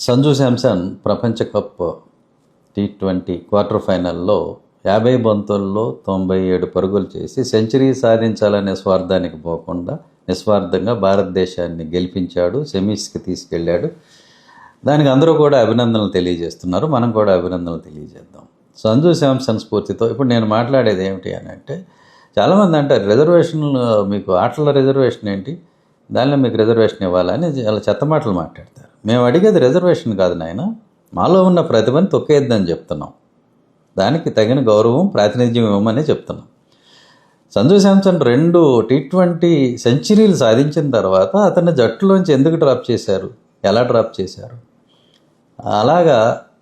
సంజు శాంసన్ ప్రపంచ cup T20 quarter ఫైనల్లో 50 బంతుల్లో 97 పరుగులు చేసి సెంచరీ సాధించాలనే స్వార్థానికి పోకుండా నిస్వార్థంగా భారతదేశాన్ని గెలిపించాడు, సెమీస్కి తీసుకెళ్ళాడు. దానికి అందరూ కూడా అభినందనలు తెలియజేస్తున్నారు. మనం కూడా అభినందనలు తెలియజేద్దాం. సంజు శాంసన్ స్ఫూర్తితో ఇప్పుడు నేను మాట్లాడేది ఏమిటి అని అంటే, చాలామంది అంటారు రిజర్వేషన్లు, మీకు ఆటల రిజర్వేషన్ ఏంటి, దానిలో మీకు రిజర్వేషన్ ఇవ్వాలని చాలా చెత్త మాటలు మాట్లాడతారు. మేము అడిగేది రిజర్వేషన్ కాదు నాయన, మాలో ఉన్న ప్రతిభని తొక్కేద్దని చెప్తున్నాం. దానికి తగిన గౌరవం, ప్రాతినిధ్యం ఇవ్వమని చెప్తున్నాం. సంజు శాంసన్ 2 T20 సెంచరీలు సాధించిన తర్వాత అతన్ని జట్టులోంచి ఎందుకు డ్రాప్ చేశారు, ఎలా డ్రాప్ చేశారు? అలాగా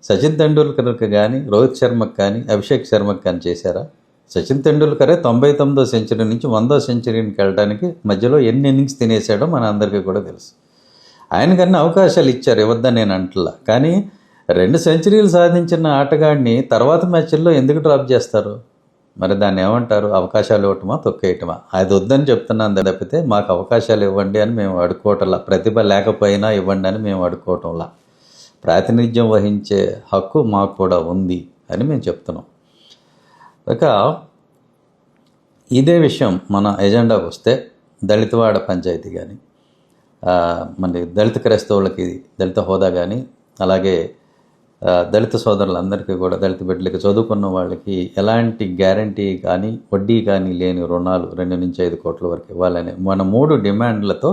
సచిన్ తెండూల్కర్కి కానీ, రోహిత్ శర్మకి కానీ, అభిషేక్ శర్మకి కానీ చేశారా? సచిన్ తెండూల్కరే 99వ సెంచరీ నుంచి 100వ సెంచరీకి వెళ్ళడానికి మధ్యలో ఎన్ని ఇన్నింగ్స్ తినేసాడో మన అందరికీ కూడా తెలుసు. ఆయనకన్నా అవకాశాలు ఇచ్చారు, ఇవ్వద్దని నేను అంటలా. కానీ 2 సెంచరీలు సాధించిన ఆటగాడిని తర్వాత మ్యాచ్ల్లో ఎందుకు డ్రాప్ చేస్తారు? మరి దాన్ని ఏమంటారు? అవకాశాలు ఇవ్వటమా, తొక్కేయటమా? అది వద్దని చెప్తున్నాను తప్పితే మాకు అవకాశాలు ఇవ్వండి అని మేము అడుక్కోవటంలా, ప్రతిభ లేకపోయినా ఇవ్వండి అని మేము అడుక్కోవటంలా. ప్రాతినిధ్యం వహించే హక్కు మాకు కూడా ఉంది అని మేము చెప్తున్నాం. ఇక ఇదే విషయం మన ఎజెండాకు వస్తే, దళితవాడ పంచాయతీ కానీ, మన దళిత క్రైస్తవులకి దళిత హోదా కానీ, అలాగే దళిత సోదరులందరికీ కూడా, దళిత బిడ్డలకి, చదువుకున్న వాళ్ళకి ఎలాంటి గ్యారంటీ కానీ వడ్డీ కానీ లేని రుణాలు 2 నుంచి 5 కోట్ల వరకు ఇవ్వాలని మన 3 డిమాండ్లతో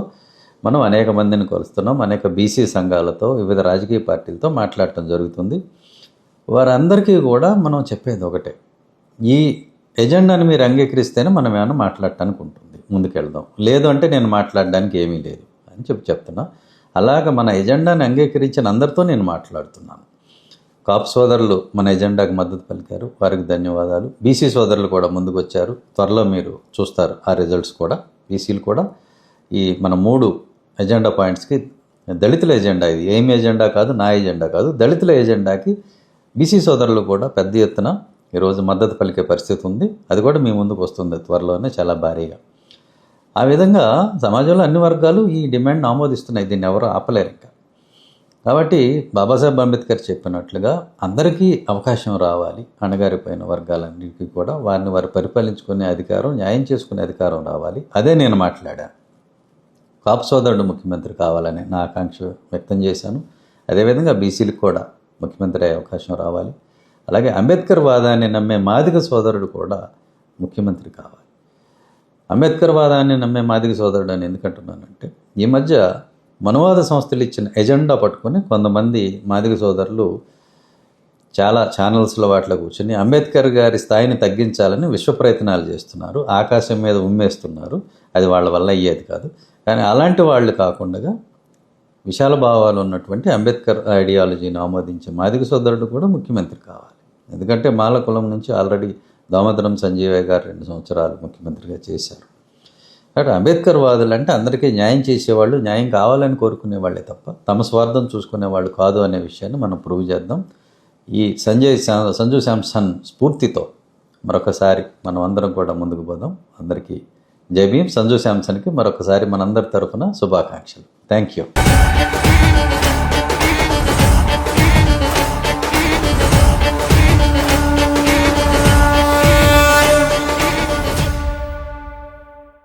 మనం అనేక మందిని కొలుస్తున్నాం. అనేక బీసీ సంఘాలతో, వివిధ రాజకీయ పార్టీలతో మాట్లాడటం జరుగుతుంది. వారందరికీ కూడా మనం చెప్పేది ఒకటే, ఈ ఎజెండాని మీరు అంగీకరిస్తేనే మనం ఏమైనా మాట్లాడటానికి ఉంటుంది, ముందుకెళ్దాం. లేదు అంటే నేను మాట్లాడడానికి ఏమీ లేదు అని చెప్తున్నా. అలాగ మన ఎజెండాని అంగీకరించిన అందరితో నేను మాట్లాడుతున్నాను. కాపు సోదరులు మన ఎజెండాకు మద్దతు పలికారు, వారికి ధన్యవాదాలు. బీసీ సోదరులు కూడా ముందుకు వచ్చారు, త్వరలో మీరు చూస్తారు ఆ రిజల్ట్స్ కూడా. బీసీలు కూడా ఈ మన 3 ఎజెండా పాయింట్స్కి, దళితుల ఎజెండా, ఇది ఏమి ఎజెండా కాదు, నా ఎజెండా కాదు, దళితుల ఎజెండాకి బీసీ సోదరులు కూడా పెద్ద ఎత్తున ఈరోజు మద్దతు పలికే పరిస్థితి ఉంది. అది కూడా మీ ముందుకు వస్తుంది త్వరలోనే, చాలా భారీగా. ఆ విధంగా సమాజంలో అన్ని వర్గాలు ఈ డిమాండ్ని ఆమోదిస్తున్నాయి, దీన్ని ఎవరు ఆపలేరు ఇంకా. కాబట్టి బాబాసాహెబ్ అంబేద్కర్ చెప్పినట్లుగా అందరికీ అవకాశం రావాలి, అణగారిపోయిన వర్గాలన్నిటికీ కూడా వారిని వారు పరిపాలించుకునే అధికారం, న్యాయం చేసుకునే అధికారం రావాలి. అదే నేను మాట్లాడాను. కాపు సోదరుడు ముఖ్యమంత్రి కావాలని నా ఆకాంక్ష వ్యక్తం చేశాను. అదేవిధంగా బీసీలకు కూడా ముఖ్యమంత్రి అయ్యే అవకాశం రావాలి. అలాగే అంబేద్కర్ వాదాన్ని నమ్మే మాదిగ సోదరుడు కూడా ముఖ్యమంత్రి కావాలి. అంబేద్కర్ వాదాన్ని నమ్మే మాదిగ సోదరుడు అని ఎందుకంటున్నానంటే, ఈ మధ్య మనువాద సంస్థలు ఇచ్చిన ఎజెండా పట్టుకొని కొంతమంది మాదిగ సోదరులు చాలా ఛానల్స్లో వాటిలో కూర్చొని అంబేద్కర్ గారి స్థాయిని తగ్గించాలని విశ్వ ప్రయత్నాలు చేస్తున్నారు, ఆకాశం మీద ఉమ్మేస్తున్నారు. అది వాళ్ళ వల్ల అయ్యేది కాదు. కానీ అలాంటి వాళ్ళు కాకుండా విశాల భావాలు ఉన్నటువంటి అంబేద్కర్ ఐడియాలజీని ఆమోదించే మాదిగ సోదరుడు కూడా ముఖ్యమంత్రి కావాలి. ఎందుకంటే మాల కులం నుంచి ఆల్రెడీ దామోదరం సంజీవయ్య గారు 2 సంవత్సరాలు ముఖ్యమంత్రిగా చేశారు. కాబట్టి అంబేద్కర్ వాదులు అంటే అందరికీ న్యాయం చేసేవాళ్ళు, న్యాయం కావాలని కోరుకునే వాళ్ళే తప్ప తమ స్వార్థం చూసుకునేవాళ్ళు కాదు అనే విషయాన్ని మనం ప్రూవ్ చేద్దాం. ఈ సంజు శాంసన్ స్ఫూర్తితో మరొకసారి మనం అందరం కూడా ముందుకు పోదాం. అందరికీ జై భీమ్. సంజు శాంసన్కి మరొకసారి మనందరి తరఫున శుభాకాంక్షలు. Thank you.